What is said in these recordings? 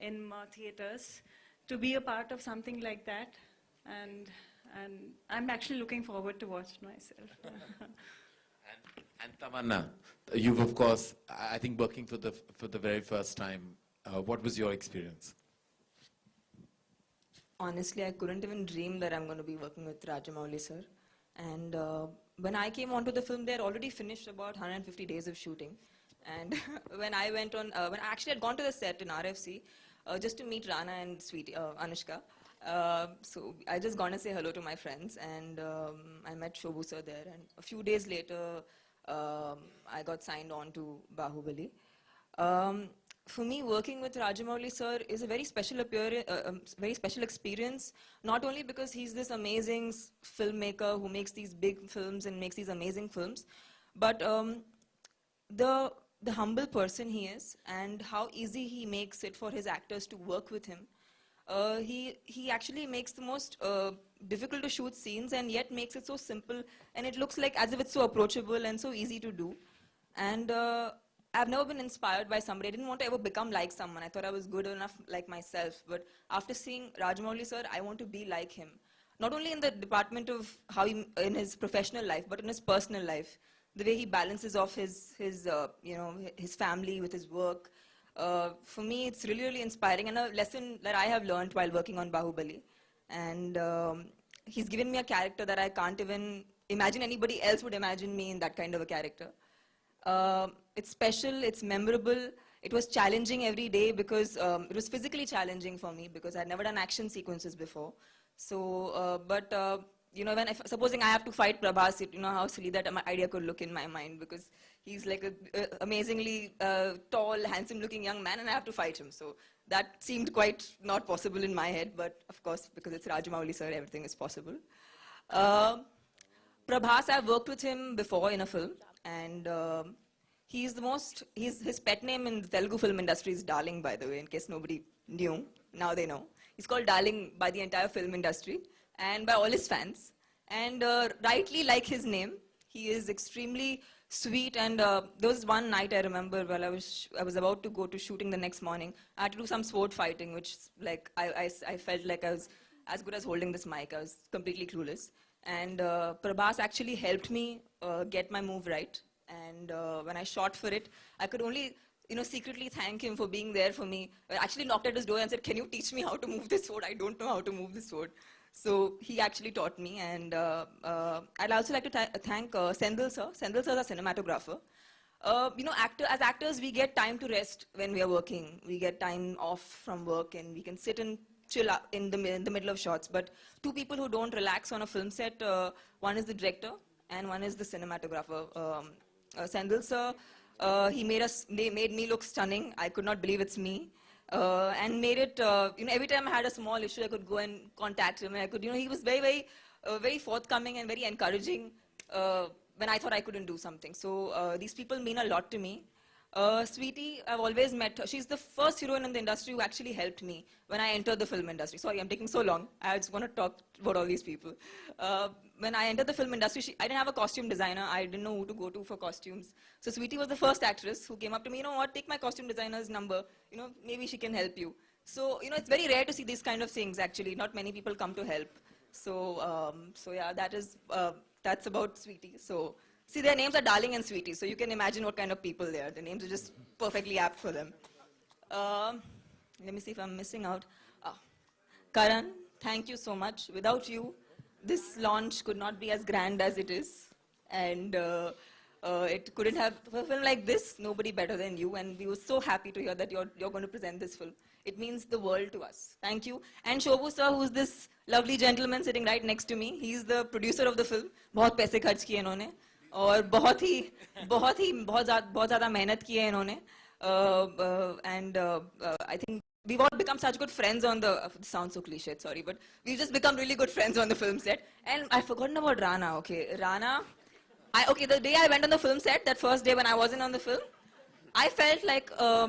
in theaters, to be a part of something like that, and I'm actually looking forward to watch it myself. And Tamanna, you've of course, I think working for the very first time. What was your experience? Honestly, I couldn't even dream that I'm going to be working with Rajamouli sir. And when I came onto the film, they had already finished about 150 days of shooting. And when I went on, when I actually had gone to the set in RFC just to meet Rana and Sweetie, Anushka. So I just gone to say hello to my friends, and I met Shobhu sir there. And a few days later, I got signed on to Bahubali. For me, working with Rajamouli sir is a very special very special experience. Not only because he's this amazing filmmaker who makes these big films and makes these amazing films, but the humble person he is, and how easy he makes it for his actors to work with him. He actually makes the most difficult to shoot scenes, and yet makes it so simple, and it looks like as if it's so approachable and so easy to do. And I've never been inspired by somebody. I didn't want to ever become like someone. I thought I was good enough like myself. But after seeing Rajamouli sir, I want to be like him. Not only in the department of how he, in his professional life, but in his personal life. The way he balances off his family with his work. For me, it's really, really inspiring, and a lesson that I have learned while working on Bahubali. And he's given me a character that I can't even imagine anybody else would imagine me in that kind of a character. It's special, it's memorable. It was challenging every day because it was physically challenging for me because I'd never done action sequences before. So, supposing I have to fight Prabhas, you know how silly that idea could look in my mind, because he's like a amazingly tall, handsome-looking young man, and I have to fight him. So that seemed quite not possible in my head, but of course, because it's Rajamouli sir, everything is possible. Prabhas, I've worked with him before in a film, and his pet name in the Telugu film industry is Darling, by the way, in case nobody knew. Now they know. He's called Darling by the entire film industry and by all his fans. And rightly like his name, he is extremely sweet. And there was one night I remember while I was about to go to shooting the next morning. I had to do some sword fighting, which like I felt like I was as good as holding this mic. I was completely clueless. And Prabhas actually helped me get my move right. And when I shot for it, I could only secretly thank him for being there for me. I actually knocked at his door and said, "Can you teach me how to move this sword? I don't know how to move this sword." So he actually taught me. And I'd also like to thank Sendil sir. Sendil sir is a cinematographer. As actors, we get time to rest when we are working. We get time off from work, and we can sit and chill in the middle of shots. But two people who don't relax on a film set, one is the director and one is the cinematographer. Sendil sir, he made me look stunning. I could not believe it's me. And made it, every time I had a small issue, I could go and contact him. And I could, he was very, very forthcoming and very encouraging when I thought I couldn't do something. So these people mean a lot to me. Sweetie, I've always met her. She's the first heroine in the industry who actually helped me when I entered the film industry. Sorry, I'm taking so long. I just want to talk about all these people. When I entered the film industry, I didn't have a costume designer. I didn't know who to go to for costumes. So Sweetie was the first actress who came up to me, take my costume designer's number. Maybe she can help you. So, it's very rare to see these kind of things, actually. Not many people come to help. So, yeah, that's about Sweetie. So, see, their names are Darling and Sweetie, so you can imagine what kind of people they are. The names are just perfectly apt for them. Let me see if I'm missing out. Karan, thank you so much. Without you, this launch could not be as grand as it is. And it couldn't have, for a film like this, nobody better than you. And we were so happy to hear that you're going to present this film. It means the world to us. Thank you. And Shobhu sir, who's this lovely gentleman sitting right next to me. He's the producer of the film. बहुत पैसे खर्च किए इन्होंने. और बहुत ज़्यादा मेहनत की है इन्होंने. And I think we've all become such good friends on the, sounds so cliched, sorry, but we've just become really good friends on the film set. And I've forgotten about Rana, okay. Rana, the day I went on the film set, that first day when I wasn't on the film, I felt like a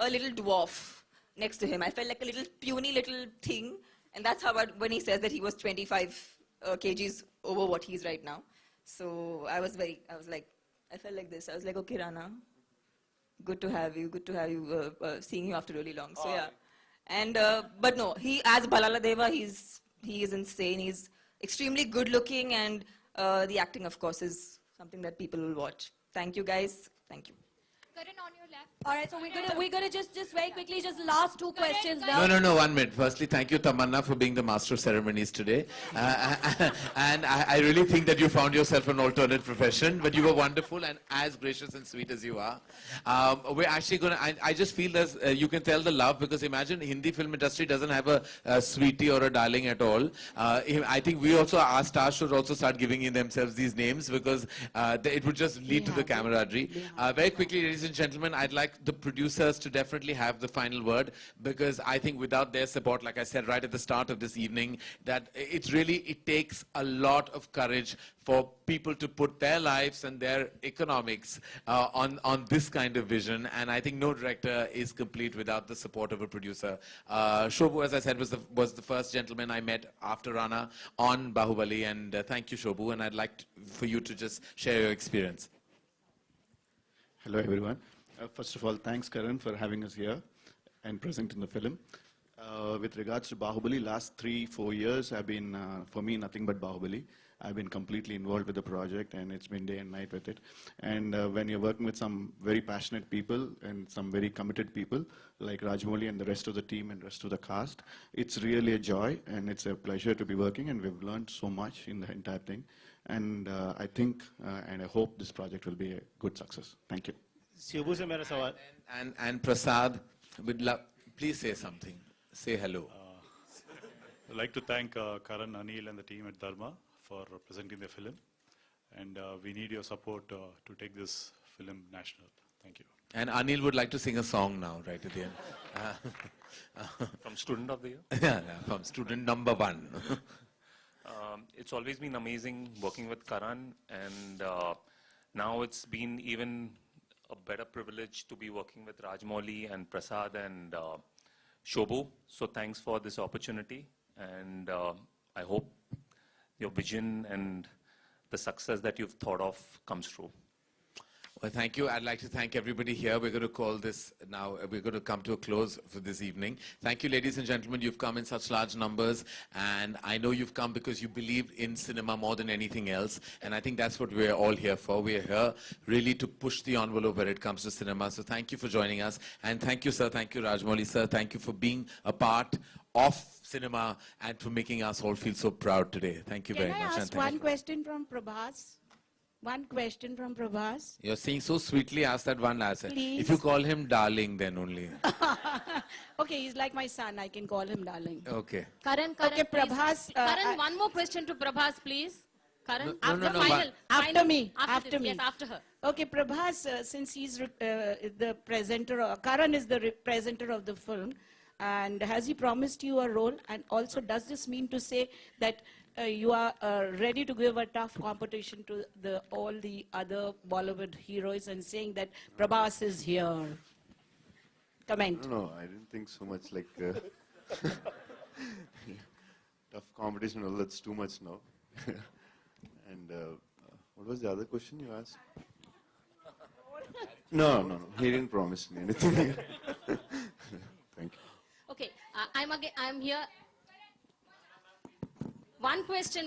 little dwarf next to him. I felt like a little puny little thing. And that's how, when he says that he was 25 kgs over what he is right now. So I felt like this. I was like, okay, Rana, good to have you, seeing you after really long. So yeah. And but no, he as Bhalala Deva, he is insane. He's extremely good looking, and the acting, of course, is something that people will watch. Thank you, guys. Thank you. Karan, on your left. All right, so we're gonna just very quickly, just last two questions now. No, 1 minute. Firstly, thank you, Tamanna, for being the master of ceremonies today. And I really think that you found yourself an alternate profession, but you were wonderful and as gracious and sweet as you are. We're actually going to, I just feel that you can tell the love, because imagine Hindi film industry doesn't have a sweetie or a darling at all. I think we also, our stars should also start giving in themselves these names, because it would just lead to the camaraderie. Very quickly, ladies and gentlemen, I'd like the producers to definitely have the final word, because I think without their support, like I said right at the start of this evening, that it takes a lot of courage for people to put their lives and their economics on this kind of vision, and I think no director is complete without the support of a producer. Shobhu, as I said, was the first gentleman I met after Rana on Bahubali, and thank you, Shobhu, and I'd like for you to just share your experience. Hello, everyone. First of all, thanks, Karan, for having us here and present in the film. With regards to Bahubali, last 3-4 years have been, for me, nothing but Bahubali. I've been completely involved with the project, and it's been day and night with it. And when you're working with some very passionate people and some very committed people, like Rajamouli and the rest of the team and rest of the cast, it's really a joy, and it's a pleasure to be working, and we've learned so much in the entire thing. And I think, and I hope this project will be a good success. Thank you. Shibu से मेरा सवाल And Prasad, please say something. Say hello. I'd like to thank Karan, Anil, and the team at Dharma for presenting the film. And we need your support to take this film national. Thank you. And Anil would like to sing a song now, right at the end. From Student of the Year. Yeah, from student number 1. It's always been amazing working with Karan, and now it's been even a better privilege to be working with Rajamouli and Prasad and Shobhu. So thanks for this opportunity, and I hope your vision and the success that you've thought of comes true. Well, thank you. I'd like to thank everybody here. We're going to call this now, we're going to come to a close for this evening. Thank you, ladies and gentlemen. You've come in such large numbers, and I know you've come because you believe in cinema more than anything else, and I think that's what we're all here for. We're here really to push the envelope when it comes to cinema. So thank you for joining us, and thank you, sir. Thank you, Rajamouli, sir. Thank you for being a part of cinema and for making us all feel so proud today. Thank you very much. Can I and ask thank one you. question from Prabhas? One question from Prabhas. You're saying so sweetly, ask that one answer. Please. If you call him darling, then only. Okay, he's like my son. I can call him darling. Okay. Karan, Okay, please. Prabhas, Karan, one more question to Prabhas, please. Karan, No, no, final. After final. me, After after this, me. Yes, after her. Okay, Prabhas, since he's the presenter, Karan is the presenter of the film, and has he promised you a role? And also, does this mean to say that you are ready to give a tough competition to all the other Bollywood heroes and saying that Prabhas is here? Comment. No, I didn't think so much like tough competition. Well, that's too much now. And what was the other question you asked? No. He didn't promise me anything. Thank you. Okay, I'm here. One question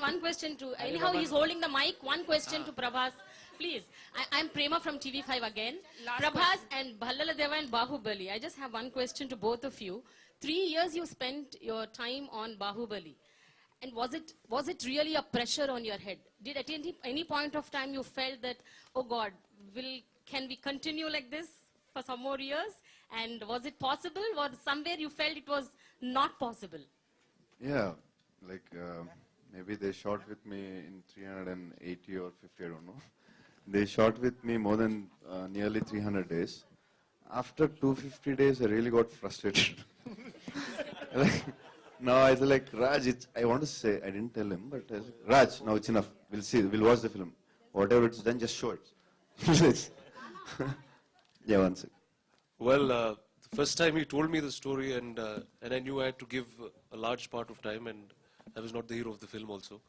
to, anyhow he's holding the mic, one question to Prabhas. Please, I'm Prema from TV5 again. Prabhas and Bhalala Deva and Bahubali. I just have one question to both of you. 3 years you spent your time on Bahubali. And was it really a pressure on your head? Did at any point of time you felt that, oh God, can we continue like this for some more years? And was it possible? Or somewhere you felt it was not possible? Yeah, like maybe they shot with me in 380 or 50, I don't know. They shot with me more than nearly 300 days. After 250 days, I really got frustrated. Now I was like, Raj, I want to say, I didn't tell him, but I was like, Raj, now it's enough. We'll see, we'll watch the film. Whatever it's done, just show it. Yeah, one second. Well, the first time he told me the story, and I knew I had to give a large part of time, and I was not the hero of the film also.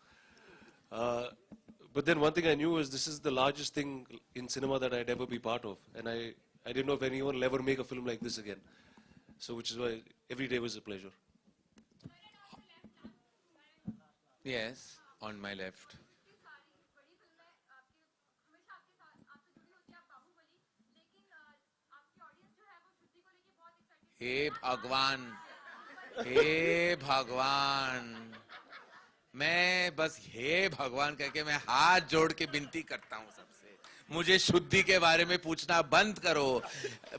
But then one thing I knew is this is the largest thing in cinema that I'd ever be part of, and I didn't know if anyone will ever make a film like this again. So which is why every day was a pleasure. Yes, on my left. हे भगवान, हे भगवान, मैं बस हे भगवान कह के मैं हाथ जोड़ के विनती करता हूं सबसे, मुझे शुद्धि के बारे में पूछना बंद करो।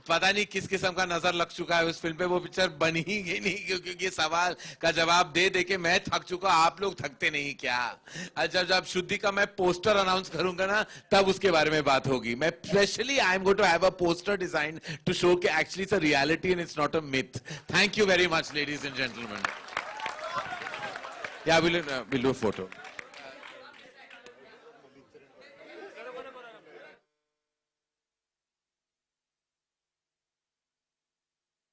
पता नहीं किस किस्म का नजर लग चुका है उस फिल्म पे, वो पिक्चर बनी ही नहीं क्योंकि ये सवाल का जवाब दे दे के मैं थक चुका, आप लोग थकते नहीं क्या? जब शुद्धि का मैं पोस्टर अनाउंस करूंगा ना तब उसके बारे में बात होगी। मैं specially I am going to have a poster design to show कि actually it's a reality and it's not a myth. Thank you very much ladies and gentleman. Yeah, we'll do a photo.